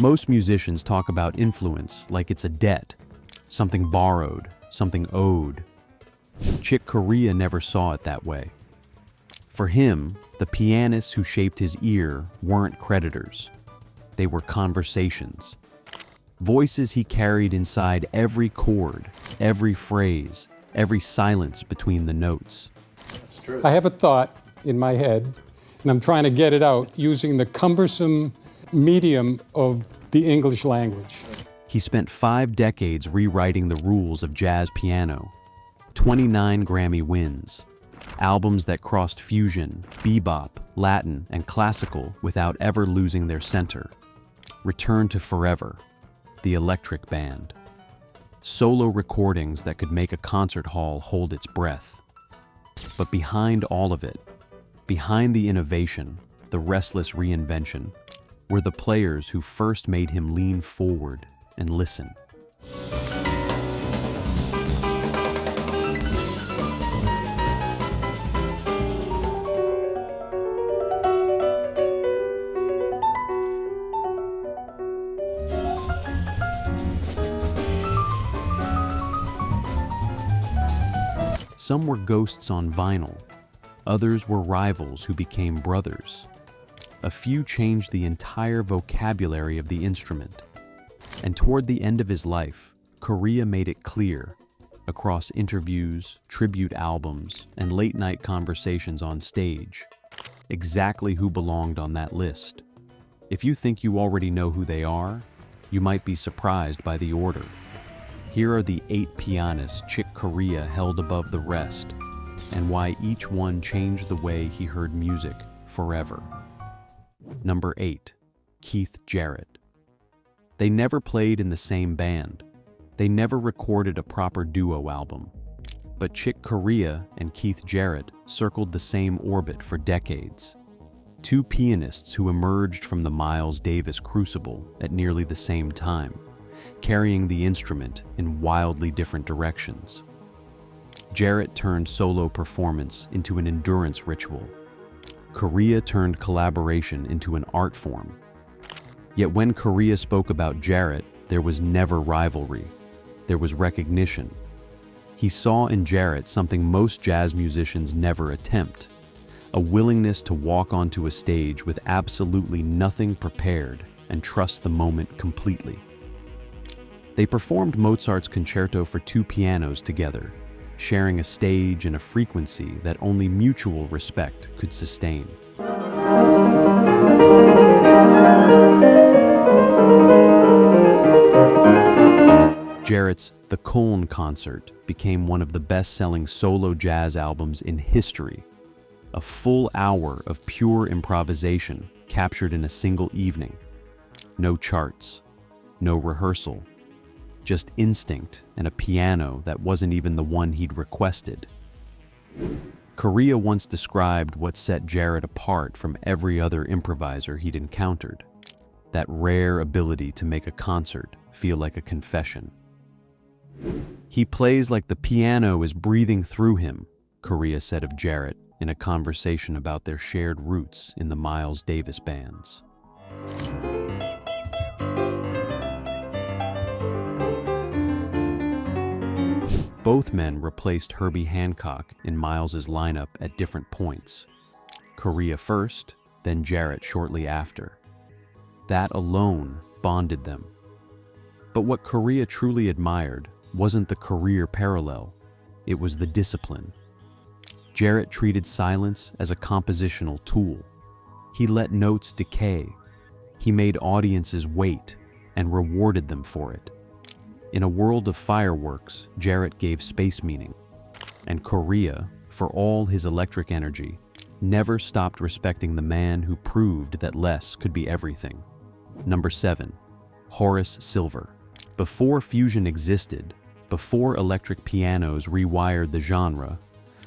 Most musicians talk about influence like it's a debt, something borrowed, something owed. Chick Corea never saw it that way. For him, the pianists who shaped his ear weren't creditors. They were conversations. Voices he carried inside every chord, every phrase, every silence between the notes. That's true. I have a thought in my head, and I'm trying to get it out using the cumbersome medium of the English language. He spent 5 decades rewriting the rules of jazz piano, 29 Grammy wins, albums that crossed fusion, bebop, Latin, and classical without ever losing their center. Return to Forever, the Electric Band. Solo recordings that could make a concert hall hold its breath. But behind all of it, behind the innovation, the restless reinvention, were the players who first made him lean forward and listen. Some were ghosts on vinyl, others were rivals who became brothers. A few changed the entire vocabulary of the instrument. And toward the end of his life, Corea made it clear, across interviews, tribute albums, and late-night conversations on stage, exactly who belonged on that list. If you think you already know who they are, you might be surprised by the order. Here are the 8 pianists Chick Corea held above the rest, and why each one changed the way he heard music forever. Number 8, Keith Jarrett. They never played in the same band. They never recorded a proper duo album. But Chick Corea and Keith Jarrett circled the same orbit for decades. 2 pianists who emerged from the Miles Davis crucible at nearly the same time, carrying the instrument in wildly different directions. Jarrett turned solo performance into an endurance ritual. Corea turned collaboration into an art form. Yet when Corea spoke about Jarrett, there was never rivalry. There was recognition. He saw in Jarrett something most jazz musicians never attempt, a willingness to walk onto a stage with absolutely nothing prepared and trust the moment completely. They performed Mozart's Concerto for 2 pianos together, sharing a stage and a frequency that only mutual respect could sustain. Jarrett's The Köln Concert became one of the best-selling solo jazz albums in history, a full hour of pure improvisation captured in a single evening. No charts, no rehearsal, just instinct and a piano that wasn't even the one he'd requested. Corea once described what set Jarrett apart from every other improviser he'd encountered, that rare ability to make a concert feel like a confession. He plays like the piano is breathing through him, Corea said of Jarrett in a conversation about their shared roots in the Miles Davis bands. Both men replaced Herbie Hancock in Miles's lineup at different points. Corea first, then Jarrett shortly after. That alone bonded them. But what Corea truly admired wasn't the career parallel, it was the discipline. Jarrett treated silence as a compositional tool. He let notes decay. He made audiences wait and rewarded them for it. In a world of fireworks, Jarrett gave space meaning. And Corea, for all his electric energy, never stopped respecting the man who proved that less could be everything. Number 7, Horace Silver. Before fusion existed, before electric pianos rewired the genre,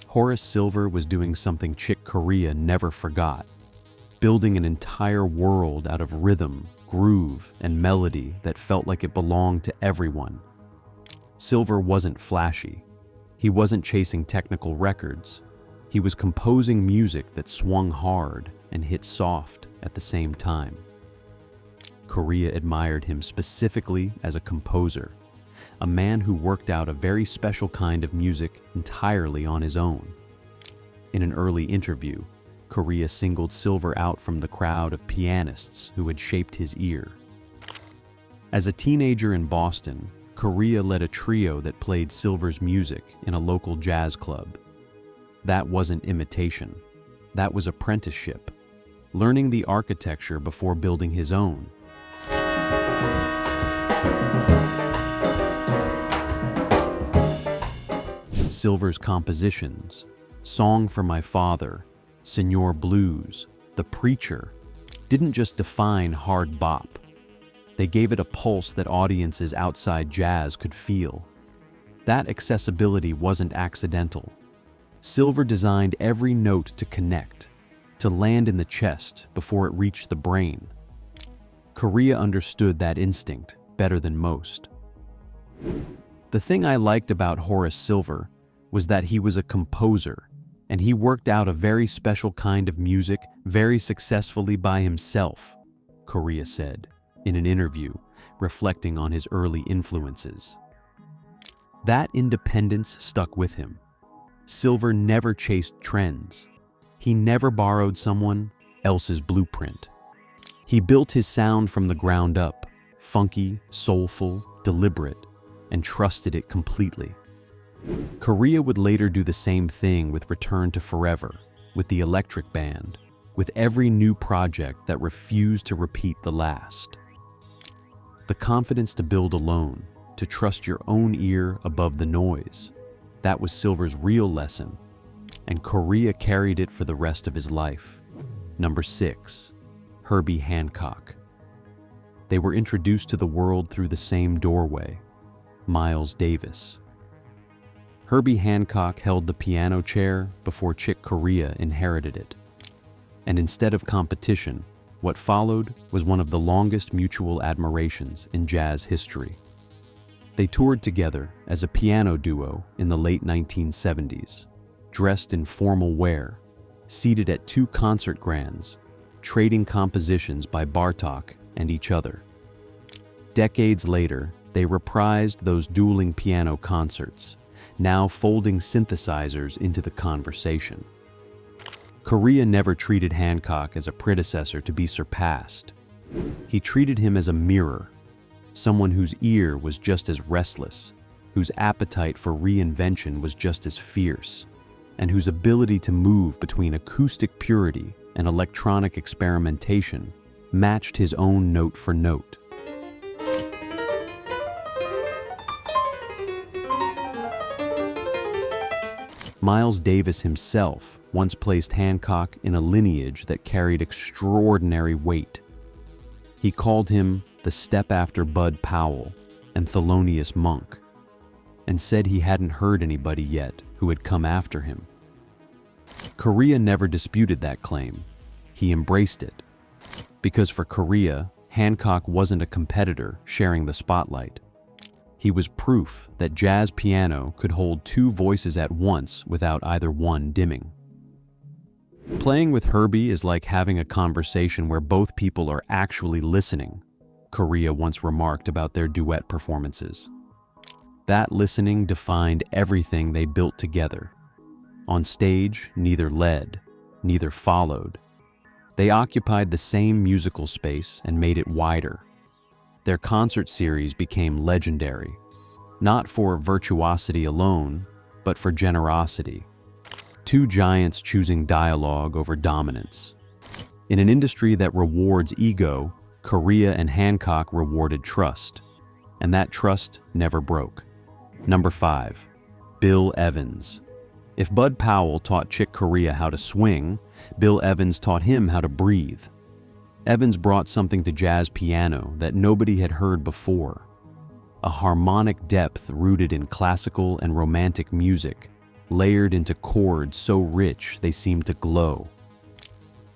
Horace Silver was doing something Chick Corea never forgot, building an entire world out of rhythm, groove, and melody that felt like it belonged to everyone. Silver wasn't flashy. He wasn't chasing technical records. He was composing music that swung hard and hit soft at the same time. Corea admired him specifically as a composer, a man who worked out a very special kind of music entirely on his own. In an early interview, Corea singled Silver out from the crowd of pianists who had shaped his ear. As a teenager in Boston, Corea led a trio that played Silver's music in a local jazz club. That wasn't imitation. That was apprenticeship, learning the architecture before building his own. Silver's compositions, Song for My Father, Senor Blues, The Preacher, didn't just define hard bop. They gave it a pulse that audiences outside jazz could feel. That accessibility wasn't accidental. Silver designed every note to connect, to land in the chest before it reached the brain. Corea understood that instinct better than most. The thing I liked about Horace Silver was that he was a composer, and he worked out a very special kind of music very successfully by himself, Corea said in an interview, reflecting on his early influences. That independence stuck with him. Silver never chased trends. He never borrowed someone else's blueprint. He built his sound from the ground up, funky, soulful, deliberate, and trusted it completely. Corea would later do the same thing with Return to Forever, with the Electric Band, with every new project that refused to repeat the last. The confidence to build alone, to trust your own ear above the noise, that was Silver's real lesson, and Corea carried it for the rest of his life. Number 6, Herbie Hancock. They were introduced to the world through the same doorway, Miles Davis. Herbie Hancock held the piano chair before Chick Corea inherited it. And instead of competition, what followed was one of the longest mutual admirations in jazz history. They toured together as a piano duo in the late 1970s, dressed in formal wear, seated at 2 concert grands, trading compositions by Bartók and each other. Decades later, they reprised those dueling piano concerts, now folding synthesizers into the conversation. Corea never treated Hancock as a predecessor to be surpassed. He treated him as a mirror, someone whose ear was just as restless, whose appetite for reinvention was just as fierce, and whose ability to move between acoustic purity and electronic experimentation matched his own note for note. Miles Davis himself once placed Hancock in a lineage that carried extraordinary weight. He called him the step after Bud Powell and Thelonious Monk, and said he hadn't heard anybody yet who had come after him. Corea never disputed that claim. He embraced it. Because for Corea, Hancock wasn't a competitor sharing the spotlight. He was proof that jazz piano could hold 2 voices at once without either one dimming. Playing with Herbie is like having a conversation where both people are actually listening, Corea once remarked about their duet performances. That listening defined everything they built together. On stage, neither led, neither followed. They occupied the same musical space and made it wider. Their concert series became legendary, not for virtuosity alone, but for generosity. 2 giants choosing dialogue over dominance. In an industry that rewards ego, Corea and Hancock rewarded trust, and that trust never broke. Number 5, Bill Evans. If Bud Powell taught Chick Corea how to swing, Bill Evans taught him how to breathe. Evans brought something to jazz piano that nobody had heard before, a harmonic depth rooted in classical and romantic music, layered into chords so rich they seemed to glow.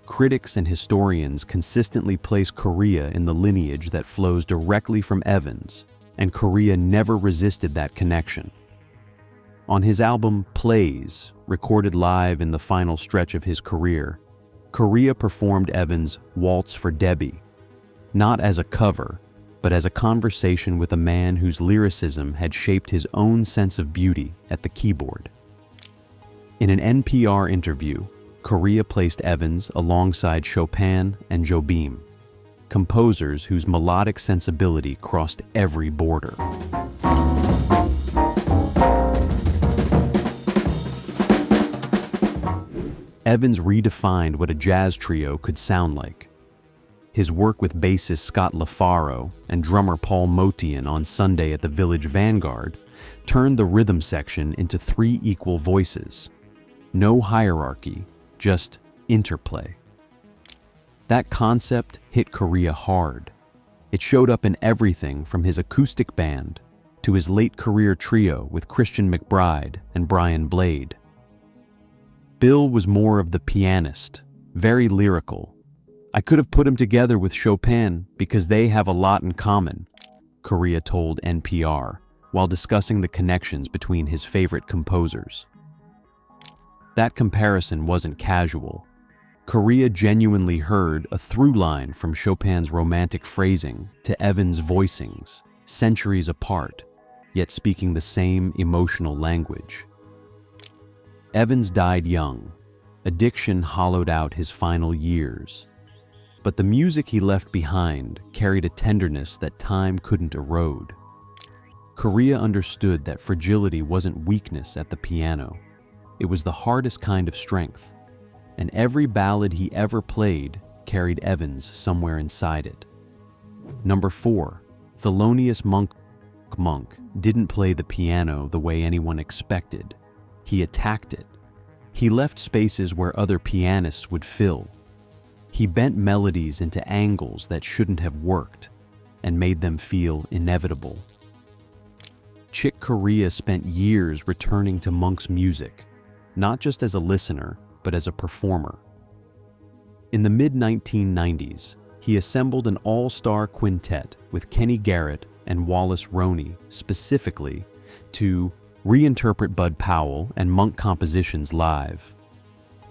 Critics and historians consistently place Corea in the lineage that flows directly from Evans, and Corea never resisted that connection. On his album Plays, recorded live in the final stretch of his career, Corea performed Evans' Waltz for Debbie. not as a cover, but as a conversation with a man whose lyricism had shaped his own sense of beauty at the keyboard. In an NPR interview, Corea placed Evans alongside Chopin and Jobim, composers whose melodic sensibility crossed every border. Evans redefined what a jazz trio could sound like. His work with bassist Scott LaFaro and drummer Paul Motian on Sunday at the Village Vanguard turned the rhythm section into 3 equal voices. No hierarchy, just interplay. That concept hit Corea hard. It showed up in everything from his acoustic band to his late career trio with Christian McBride and Brian Blade. Bill was more of the pianist, very lyrical. I could have put him together with Chopin because they have a lot in common, Corea told NPR while discussing the connections between his favorite composers. That comparison wasn't casual. Corea genuinely heard a through line from Chopin's romantic phrasing to Evans' voicings, centuries apart, yet speaking the same emotional language. Evans died young. Addiction hollowed out his final years. But the music he left behind carried a tenderness that time couldn't erode. Corea understood that fragility wasn't weakness at the piano. It was the hardest kind of strength, and every ballad he ever played carried Evans somewhere inside it. Number 4, Thelonious Monk. Monk didn't play the piano the way anyone expected. He attacked it. He left spaces where other pianists would fill. He bent melodies into angles that shouldn't have worked and made them feel inevitable. Chick Corea spent years returning to Monk's music, not just as a listener, but as a performer. In the mid-1990s, he assembled an all-star quintet with Kenny Garrett and Wallace Roney specifically to reinterpret Bud Powell and Monk compositions live.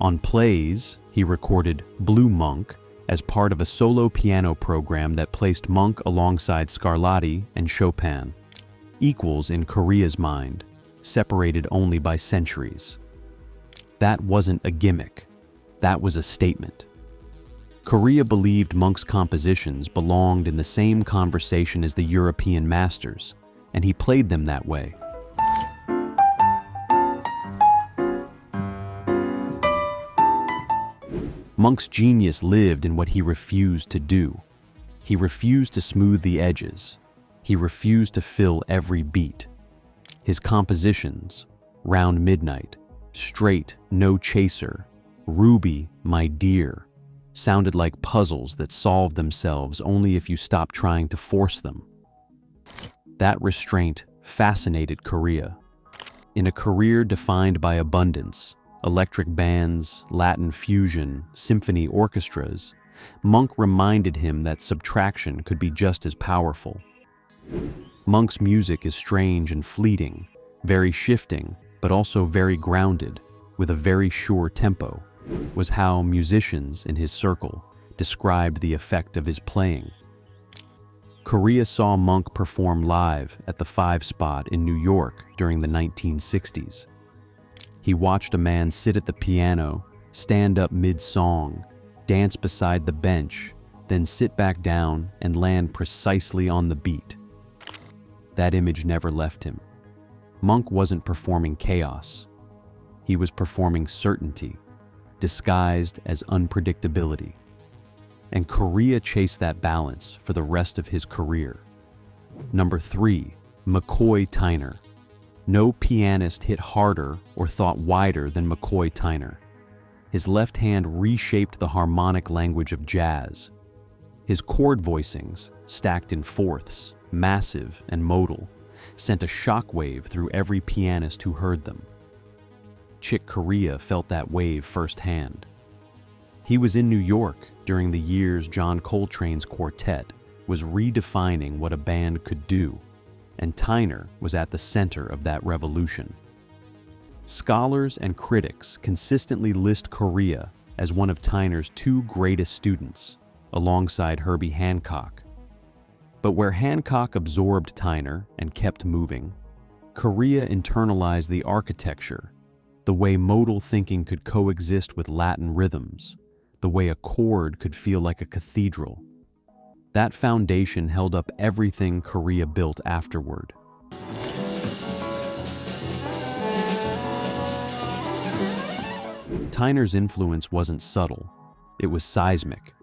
On Plays, he recorded Blue Monk as part of a solo piano program that placed Monk alongside Scarlatti and Chopin, equals in Corea's mind, separated only by centuries. That wasn't a gimmick. That was a statement. Corea believed Monk's compositions belonged in the same conversation as the European masters, and he played them that way. Monk's genius lived in what he refused to do. He refused to smooth the edges. He refused to fill every beat. His compositions, Round Midnight, Straight, No Chaser, Ruby, My Dear, sounded like puzzles that solved themselves only if you stopped trying to force them. That restraint fascinated Corea. In a career defined by abundance, electric bands, Latin fusion, symphony orchestras, Monk reminded him that subtraction could be just as powerful. Monk's music is strange and fleeting, very shifting, but also very grounded, with a very sure tempo, was how musicians in his circle described the effect of his playing. Corea saw Monk perform live at the 5 Spot in New York during the 1960s. He watched a man sit at the piano, stand up mid-song, dance beside the bench, then sit back down and land precisely on the beat. That image never left him. Monk wasn't performing chaos. He was performing certainty, disguised as unpredictability. And Corea chased that balance for the rest of his career. Number 3, McCoy Tyner. No pianist hit harder or thought wider than McCoy Tyner. His left hand reshaped the harmonic language of jazz. His chord voicings, stacked in fourths, massive and modal, sent a shockwave through every pianist who heard them. Chick Corea felt that wave firsthand. He was in New York during the years John Coltrane's quartet was redefining what a band could do, and Tyner was at the center of that revolution. Scholars and critics consistently list Corea as one of Tyner's 2 greatest students, alongside Herbie Hancock. But where Hancock absorbed Tyner and kept moving, Corea internalized the architecture, the way modal thinking could coexist with Latin rhythms, the way a chord could feel like a cathedral. That foundation held up everything Corea built afterward. Tyner's influence wasn't subtle, it was seismic.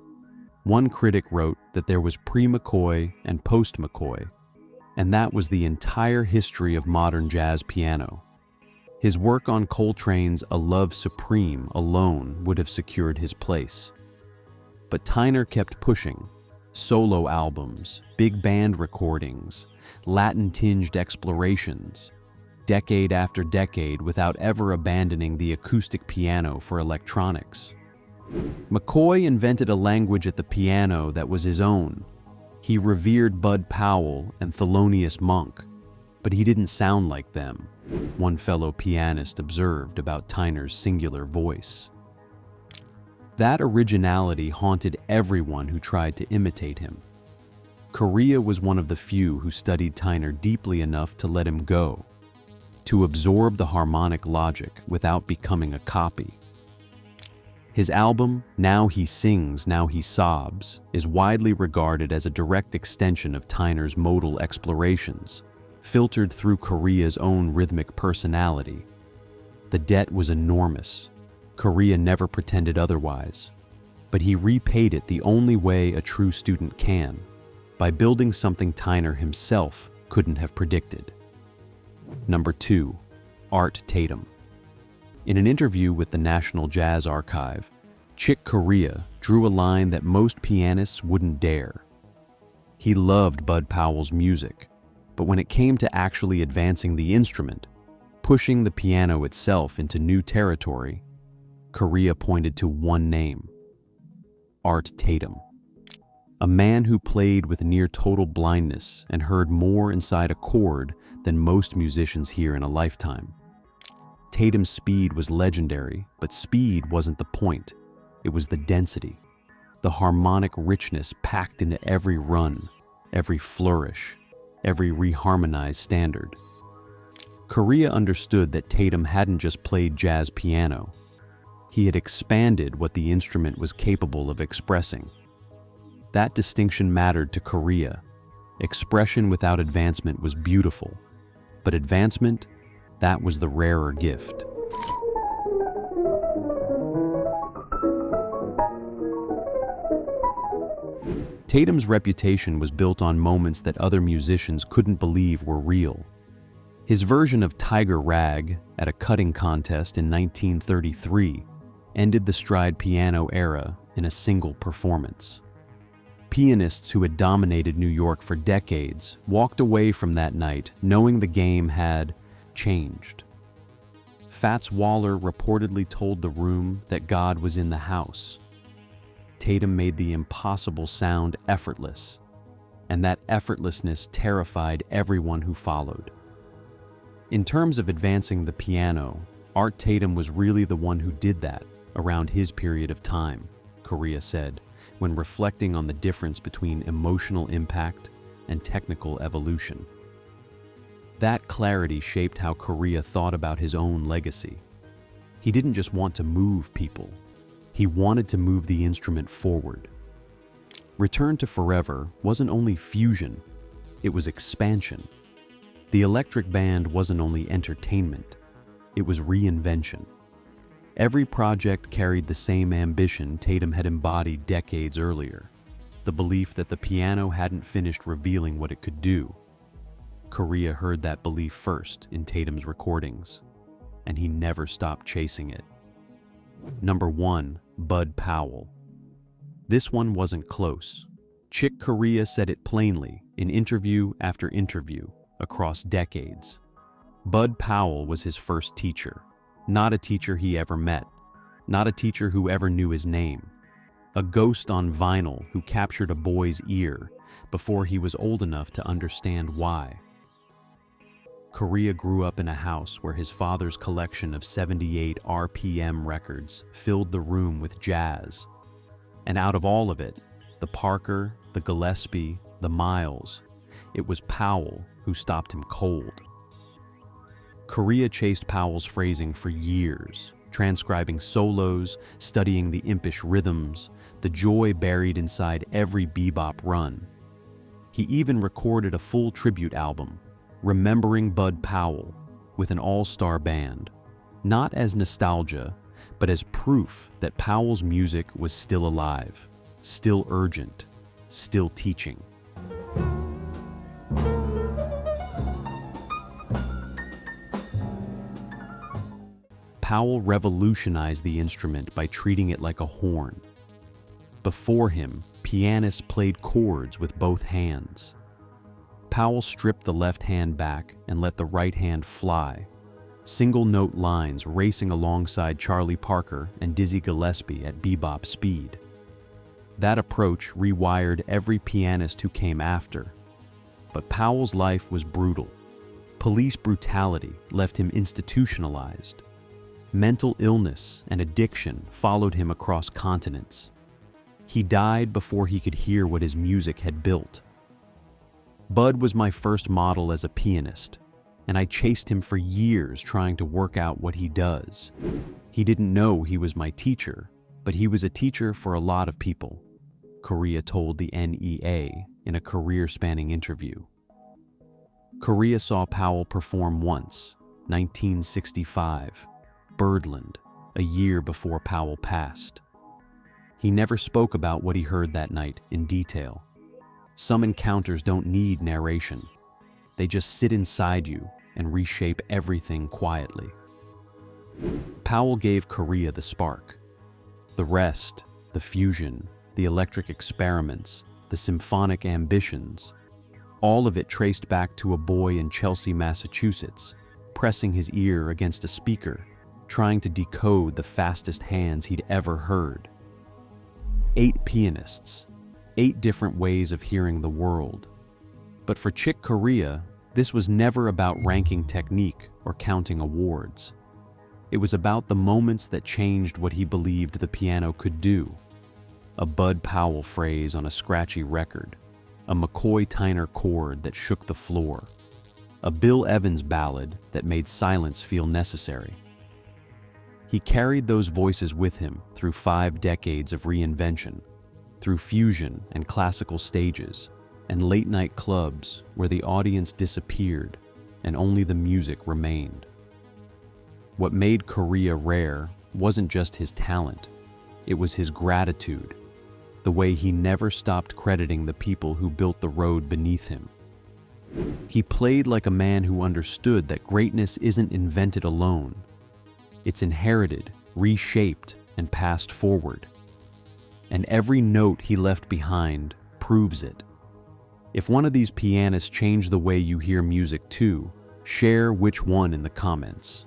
One critic wrote that there was pre-McCoy and post-McCoy, and that was the entire history of modern jazz piano. His work on Coltrane's A Love Supreme alone would have secured his place. But Tyner kept pushing. Solo albums, big band recordings, Latin-tinged explorations, decade after decade without ever abandoning the acoustic piano for electronics. McCoy invented a language at the piano that was his own. He revered Bud Powell and Thelonious Monk, but he didn't sound like them, one fellow pianist observed about Tyner's singular voice. That originality haunted everyone who tried to imitate him. Corea was one of the few who studied Tyner deeply enough to let him go, to absorb the harmonic logic without becoming a copy. His album, Now He Sings, Now He Sobs, is widely regarded as a direct extension of Tyner's modal explorations, filtered through Corea's own rhythmic personality. The debt was enormous. Corea never pretended otherwise, but he repaid it the only way a true student can, by building something Tyner himself couldn't have predicted. Number 2, Art Tatum. In an interview with the National Jazz Archive, Chick Corea drew a line that most pianists wouldn't dare. He loved Bud Powell's music, but when it came to actually advancing the instrument, pushing the piano itself into new territory, Corea pointed to one name: Art Tatum. A man who played with near total blindness and heard more inside a chord than most musicians hear in a lifetime. Tatum's speed was legendary, but speed wasn't the point. It was the density, the harmonic richness packed into every run, every flourish, every reharmonized standard. Corea understood that Tatum hadn't just played jazz piano. He had expanded what the instrument was capable of expressing. That distinction mattered to Corea. Expression without advancement was beautiful, but advancement, that was the rarer gift. Tatum's reputation was built on moments that other musicians couldn't believe were real. His version of Tiger Rag at a cutting contest in 1933 ended the stride piano era in a single performance. Pianists who had dominated New York for decades walked away from that night knowing the game had changed. Fats Waller reportedly told the room that God was in the house. Tatum made the impossible sound effortless, and that effortlessness terrified everyone who followed. In terms of advancing the piano, Art Tatum was really the one who did that around his period of time, Corea said, when reflecting on the difference between emotional impact and technical evolution. That clarity shaped how Corea thought about his own legacy. He didn't just want to move people, he wanted to move the instrument forward. Return to Forever wasn't only fusion, it was expansion. The electric band wasn't only entertainment, it was reinvention. Every project carried the same ambition Tatum had embodied decades earlier, the belief that the piano hadn't finished revealing what it could do. Corea heard that belief first in Tatum's recordings, and he never stopped chasing it. Number 1, Bud Powell. This one wasn't close. Chick Corea said it plainly in interview after interview across decades. Bud Powell was his first teacher. Not a teacher he ever met, not a teacher who ever knew his name. A ghost on vinyl who captured a boy's ear before he was old enough to understand why. Corea grew up in a house where his father's collection of 78 RPM records filled the room with jazz. And out of all of it, the Parker, the Gillespie, the Miles. It was Powell who stopped him cold. Corea chased Powell's phrasing for years, transcribing solos, studying the impish rhythms, the joy buried inside every bebop run. He even recorded a full tribute album, Remembering Bud Powell, with an all-star band, not as nostalgia, but as proof that Powell's music was still alive, still urgent, still teaching. Powell revolutionized the instrument by treating it like a horn. Before him, pianists played chords with both hands. Powell stripped the left hand back and let the right hand fly, single-note lines racing alongside Charlie Parker and Dizzy Gillespie at bebop speed. That approach rewired every pianist who came after. But Powell's life was brutal. Police brutality left him institutionalized. Mental illness and addiction followed him across continents. He died before he could hear what his music had built. Bud was my first model as a pianist, and I chased him for years trying to work out what he does. He didn't know he was my teacher, but he was a teacher for a lot of people, Corea told the NEA in a career-spanning interview. Corea saw Powell perform once, 1965, Birdland, a year before Powell passed. He never spoke about what he heard that night in detail. Some encounters don't need narration. They just sit inside you and reshape everything quietly. Powell gave Corea the spark. The rest, the fusion, the electric experiments, the symphonic ambitions, all of it traced back to a boy in Chelsea, Massachusetts, pressing his ear against a speaker, trying to decode the fastest hands he'd ever heard. 8 pianists, 8 different ways of hearing the world. But for Chick Corea, this was never about ranking technique or counting awards. It was about the moments that changed what he believed the piano could do. A Bud Powell phrase on a scratchy record, a McCoy Tyner chord that shook the floor, a Bill Evans ballad that made silence feel necessary. He carried those voices with him through 5 decades of reinvention, through fusion and classical stages, and late-night clubs where the audience disappeared and only the music remained. What made Corea rare wasn't just his talent, it was his gratitude, the way he never stopped crediting the people who built the road beneath him. He played like a man who understood that greatness isn't invented alone. It's inherited, reshaped, and passed forward. And every note he left behind proves it. If one of these pianists changed the way you hear music too, share which one in the comments.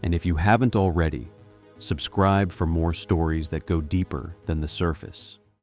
And if you haven't already, subscribe for more stories that go deeper than the surface.